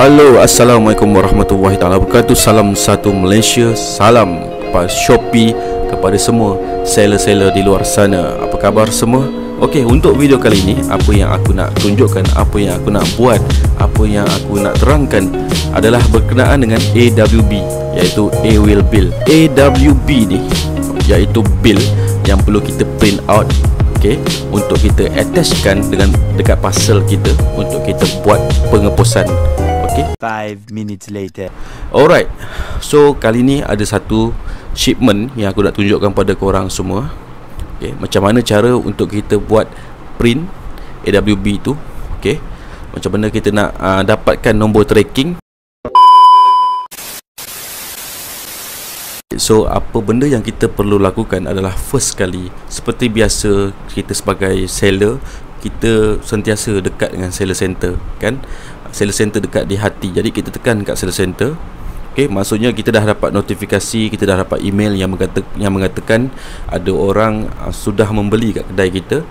Halo, Assalamualaikum warahmatullahi taala wabarakatuh. Salam satu Malaysia, salam kepada Shopee, kepada semua seller-seller di luar sana. Apa khabar semua? Okey, untuk video kali ini, apa yang aku nak tunjukkan, apa yang aku nak buat, apa yang aku nak terangkan adalah berkenaan dengan AWB, iaitu A-Will Bill. AWB ni iaitu bill yang perlu kita print out, okey, untuk kita attachkan dengan dekat parcel kita untuk kita buat pengepusan. Okay. 5 minutes later. Alright. So kali ni ada satu shipment yang aku nak tunjukkan pada korang semua. Okay. Macam mana cara untuk kita buat print AWB tu. Okay. Macam mana kita nak dapatkan nombor tracking. So apa benda yang kita perlu lakukan adalah first kali, seperti biasa kita sebagai seller, kita sentiasa dekat dengan seller center, kan? Seller center dekat di hati. Jadi kita tekan kat seller center. Okey, maksudnya kita dah dapat notifikasi, kita dah dapat email yang mengatakan ada orang sudah membeli kat kedai kita.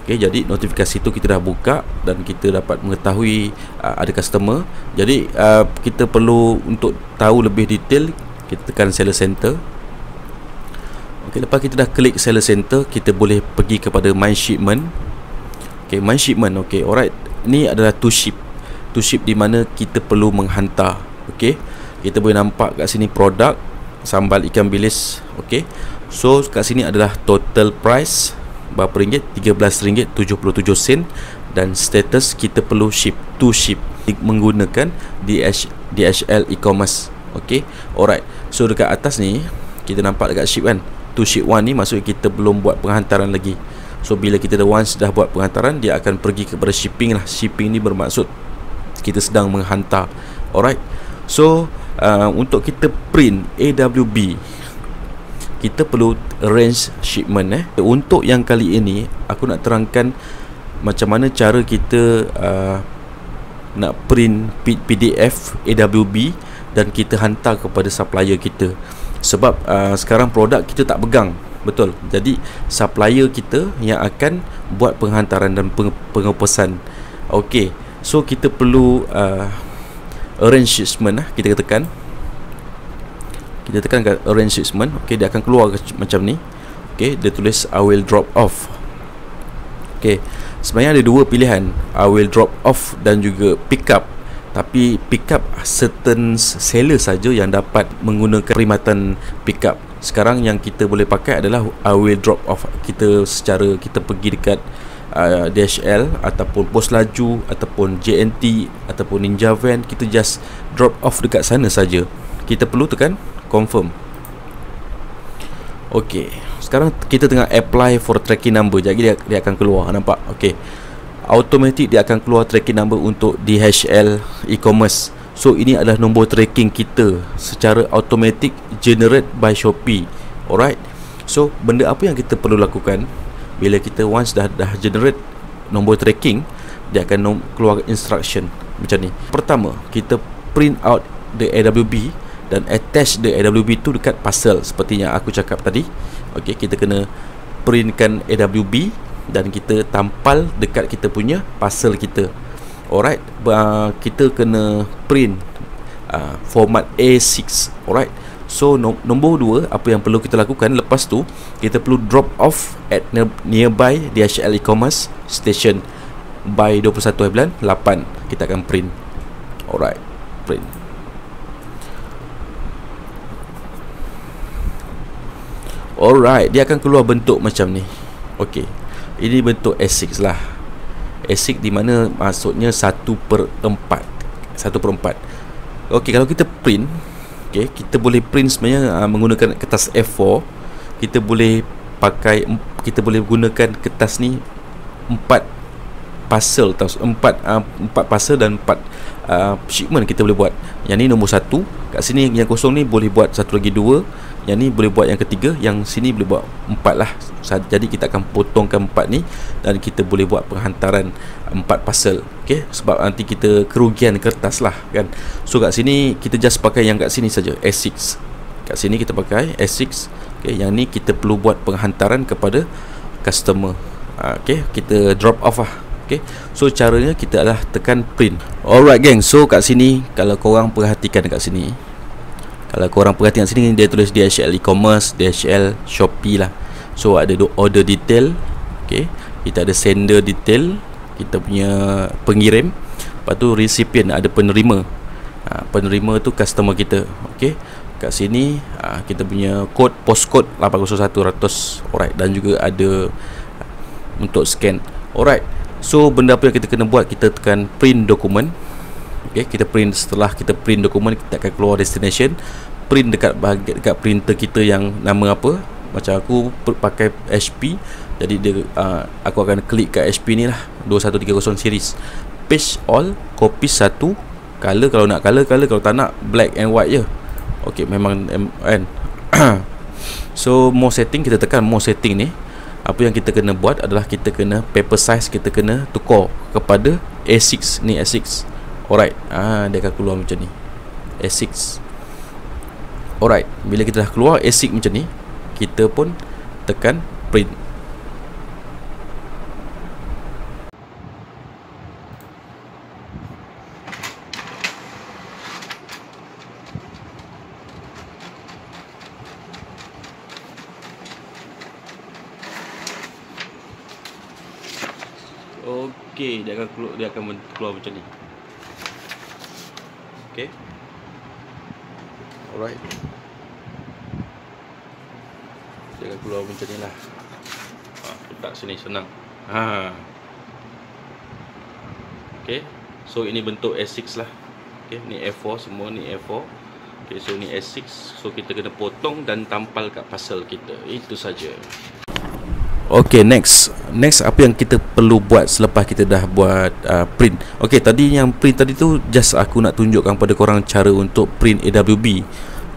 Okey, jadi notifikasi tu kita dah buka dan kita dapat mengetahui ada customer. Jadi kita perlu untuk tahu lebih detail, kita tekan seller center. Okey, lepas kita dah klik seller center, kita boleh pergi kepada my shipment. Okey, my shipment. Okey, alright. Ini adalah to ship di mana kita perlu menghantar. Okey, kita boleh nampak kat sini produk sambal ikan bilis. Okey, so kat sini adalah total price berapa ringgit, RM13.77, dan status kita perlu ship, to ship, menggunakan DHL e-commerce. Okey, alright. So dekat atas ni kita nampak dekat ship kan, to ship one ni maksudnya kita belum buat penghantaran lagi. So bila kita once dah buat penghantaran, dia akan pergi kepada shipping lah. Shipping ni bermaksud kita sedang menghantar. Alright. So untuk kita print AWB, kita perlu arrange shipment. Untuk yang kali ini aku nak terangkan macam mana cara kita nak print PDF AWB dan kita hantar kepada supplier kita. Sebab sekarang produk kita tak pegang, betul. Jadi supplier kita yang akan buat penghantaran dan pengepesan. Okey, so kita perlu arrange shipment. Kita tekan kat arrange shipment. Okey, dia akan keluar macam ni. Okey, dia tulis I will drop off. Okey, sebenarnya ada dua pilihan, I will drop off dan juga pick up. Tapi pick up certain seller saja yang dapat menggunakan perkhidmatan pick up. Sekarang yang kita boleh pakai adalah I will drop off. Kita pergi dekat DHL ataupun Pos Laju ataupun JNT ataupun Ninja Van, kita just drop off dekat sana saja. Kita perlu tekan confirm. Okey, sekarang kita tengah apply for tracking number. Jadi dia akan keluar, nampak? Okey, automatic dia akan keluar tracking number untuk DHL e-commerce. So ini adalah nombor tracking kita secara automatic generate by Shopee. Alright. So benda apa yang kita perlu lakukan bila kita once dah generate nombor tracking, dia akan keluar instruction macam ni. Pertama, kita print out the AWB dan attach the AWB tu dekat parcel seperti yang aku cakap tadi. Okey, kita kena printkan AWB dan kita tampal dekat kita punya parcel kita. Alright, kita kena print format A6. Alright. So nombor 2, apa yang perlu kita lakukan lepas tu, kita perlu drop off at nearby DHL e-commerce station by 21.8. Kita akan print. Alright, print. Alright, dia akan keluar bentuk macam ni. Okey, ini bentuk A6 lah. A6 di mana maksudnya 1/4. Okey, kalau kita print, okey, kita boleh print sebenarnya menggunakan kertas A4. Kita boleh gunakan kertas ni 4 parcel, 4 parcel dan 4 shipment kita boleh buat. Yang ni nombor 1, kat sini yang kosong ni boleh buat satu lagi 2, yang ni boleh buat yang ketiga, yang sini boleh buat 4 lah. Jadi kita akan potongkan 4 ni dan kita boleh buat penghantaran 4 parcel. Okey, sebab nanti kita kerugian kertas lah, kan. So kat sini kita just pakai yang kat sini saja, A6. Kat sini kita pakai A6. Okey, yang ni kita perlu buat penghantaran kepada customer. Okey, kita drop off lah. Okay, so caranya kita adalah tekan print. Alright geng, so kat sini kalau korang perhatikan kat sini, kalau korang perhatikan sini, dia tulis DHL e-commerce, DHL Shopee lah. So ada order detail, okay, kita ada sender detail, kita punya pengirim, lepas tu recipient, ada penerima. Penerima tu customer kita. Okay, kat sini kita punya kod, postcode 80100. Alright, dan juga ada untuk scan. Alright, so benda apa yang kita kena buat, kita tekan print dokumen. Okay, kita print. Setelah kita print dokumen, kita akan keluar destination, print dekat printer kita yang nama apa. Macam aku pakai HP, jadi dia aku akan klik kat HP ni lah, 2130 series. Page all, copy satu, color kalau nak color, kalau tak nak black and white je. Okay, memang kan. So more setting, kita tekan more setting ni. Apa yang kita kena buat adalah kita kena paper size, kita kena tukar kepada A6. Ni A6. Alright, dia akan keluar macam ni, A6. Alright, bila kita dah keluar A6 macam ni, kita pun tekan print. Okey, dia akan keluar macam ni. Okey. Alright. Dia akan keluar macam ni lah. Letak sini senang. Okey. So ini bentuk A6 lah. Okey, ni A4 semua, ni A4. Okey, so ni A6. So kita kena potong dan tampal kat parcel kita. Itu saja. Okay, next apa yang kita perlu buat selepas kita dah buat print. Okay, tadi yang print tadi tu just aku nak tunjukkan pada korang cara untuk print AWB.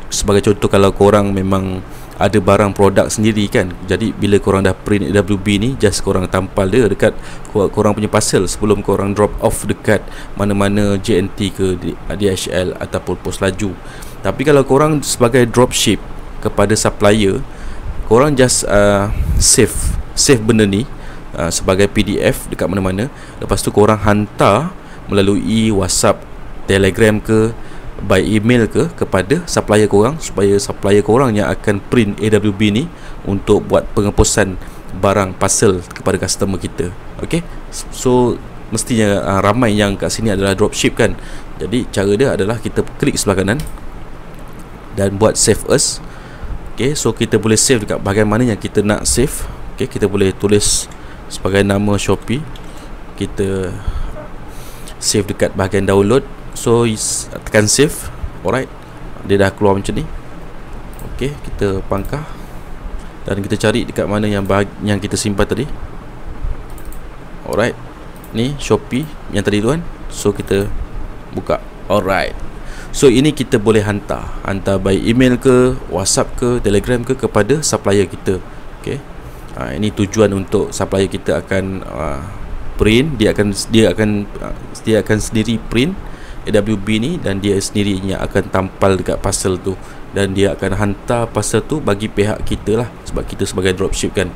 Sebagai contoh, kalau korang memang ada barang produk sendiri kan, jadi bila korang dah print AWB ni, just korang tampal dia dekat korang punya parcel sebelum korang drop off dekat mana-mana JNT ke DHL ataupun pos laju. Tapi kalau korang sebagai dropship kepada supplier, korang just save benda ni sebagai PDF dekat mana-mana. Lepas tu korang hantar melalui WhatsApp, Telegram ke, by email ke kepada supplier korang, supaya supplier korang yang akan print AWB ni untuk buat pengeposan barang parcel kepada customer kita. Okay, so mestinya ramai yang kat sini adalah dropship kan. Jadi cara dia adalah kita klik sebelah kanan dan buat save as. Okay, so kita boleh save dekat bahagian mana yang kita nak save. Okay, kita boleh tulis sebagai nama Shopee, kita save dekat bahagian download. So tekan save. Alright, dia dah keluar macam ni. Okay, kita pangkah dan kita cari dekat mana yang kita simpan tadi. Alright, ni Shopee yang tadi tu kan. So kita buka. Alright, so ini kita boleh hantar by email ke, WhatsApp ke, Telegram ke kepada supplier kita. Okay, ini tujuan untuk supplier kita akan print. Dia akan sendiri print AWB ni, dan dia sendiri yang akan tampal dekat parcel tu, dan dia akan hantar parcel tu bagi pihak kita lah, sebab kita sebagai dropship kan.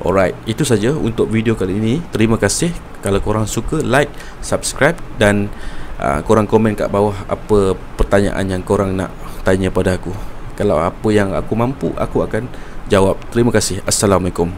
Alright, itu saja untuk video kali ini. Terima kasih. Kalau korang suka, like, subscribe, dan korang komen kat bawah apa pertanyaan yang korang nak tanya pada aku. Kalau apa yang aku mampu, aku akan jawab. Terima kasih. Assalamualaikum.